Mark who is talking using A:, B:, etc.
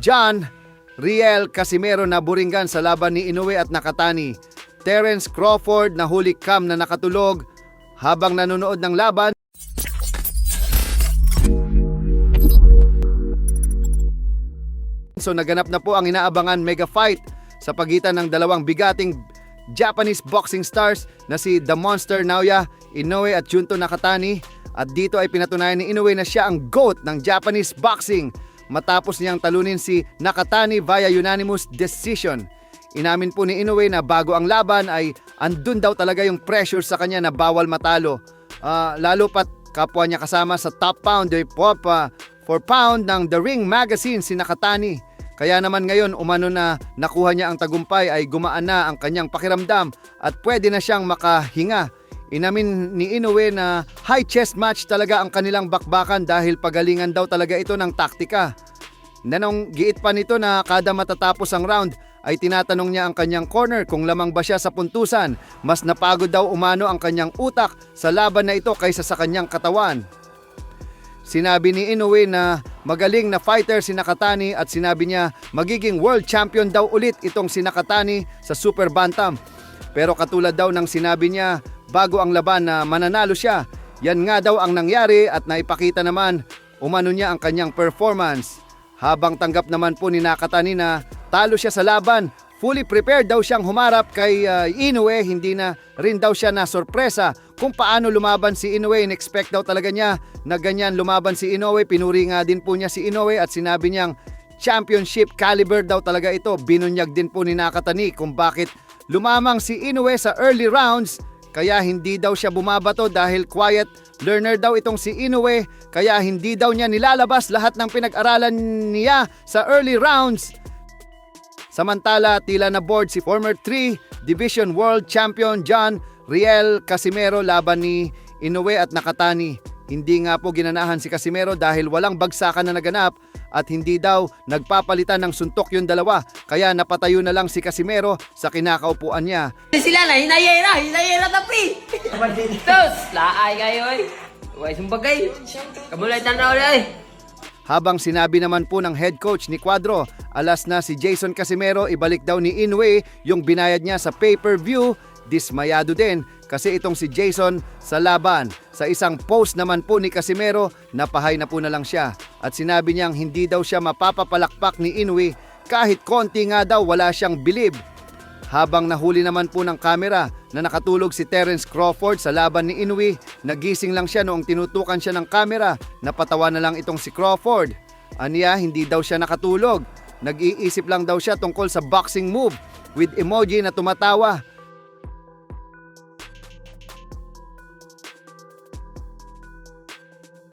A: John Riel Casimero na buringgan sa laban ni Inoue at Nakatani. Terence Crawford na huli cam na nakatulog habang nanonood ng laban. So naganap na po ang inaabangan mega fight sa pagitan ng dalawang bigating Japanese boxing stars na si The Monster Naoya Inoue at Junto Nakatani. At dito ay pinatunayan ni Inoue na siya ang GOAT ng Japanese boxing matapos niyang talunin si Nakatani via unanimous decision. Inamin po ni Inoue na bago ang laban ay andun daw talaga yung pressure sa kanya na bawal matalo. Lalo pat kapwa niya kasama sa top pound for pound ng The Ring Magazine si Nakatani. Kaya naman ngayon umano na nakuha niya ang tagumpay ay gumaan na ang kanyang pakiramdam at pwede na siyang makahinga. Inamin ni Inoue na high chest match talaga ang kanilang bakbakan dahil pagalingan daw talaga ito ng taktika. Nanong giit pa nito na kada matatapos ang round ay tinatanong niya ang kanyang corner kung lamang ba siya sa puntusan. Mas napagod daw umano ang kanyang utak sa laban na ito kaysa sa kanyang katawan. Sinabi ni Inoue na magaling na fighter si Nakatani at sinabi niya magiging world champion daw ulit itong si Nakatani sa super bantam. Pero katulad daw ng sinabi niya bago ang laban na mananalo siya, yan nga daw ang nangyari at naipakita naman umano niya ang kanyang performance. Habang tanggap naman po ni Nakatani na talo siya sa laban, fully prepared daw siyang humarap kay Inoue, hindi na rin daw siya na sorpresa kung paano lumaban si Inoue. In-expect daw talaga niya na ganyan lumaban si Inoue. Pinuri nga din po niya si Inoue at sinabi niyang championship caliber daw talaga ito. Binunyag din po ni Nakatani kung bakit lumamang si Inoue sa early rounds. Kaya hindi daw siya bumabato dahil quiet learner daw itong si Inoue. Kaya hindi daw niya nilalabas lahat ng pinag-aralan niya sa early rounds. Samantala, tila na board si former 3 Division World Champion John Riel Casimero laban ni Inoue at Nakatani. Hindi nga po ginanahan si Casimero dahil walang bagsakan na naganap at hindi daw nagpapalitan ng suntok yung dalawa. Kaya napatayo na lang si Casimero sa kinakaupuan niya.
B: Sila na, hinayera tapi. Tos, laay kayo eh. Huwag sumbagay. Kamulay tanaw na eh.
A: Habang sinabi naman po ng head coach ni Cuadro, alas na si Jason Casimero, ibalik daw ni Inoue yung binayad niya sa pay-per-view. Dismayado din kasi itong si Jason sa laban. Sa isang post naman po ni Casimero, napahay na po na lang siya. At sinabi niyang hindi daw siya mapapapalakpak ni Inoue kahit konti nga daw wala siyang bilib. Habang nahuli naman po ng kamera na nakatulog si Terence Crawford sa laban ni Inoue, nagising lang siya noong tinutukan siya ng kamera. Napatawa na lang itong si Crawford. Aniya, hindi daw siya nakatulog. Nag-iisip lang daw siya tungkol sa boxing move with emoji na tumatawa.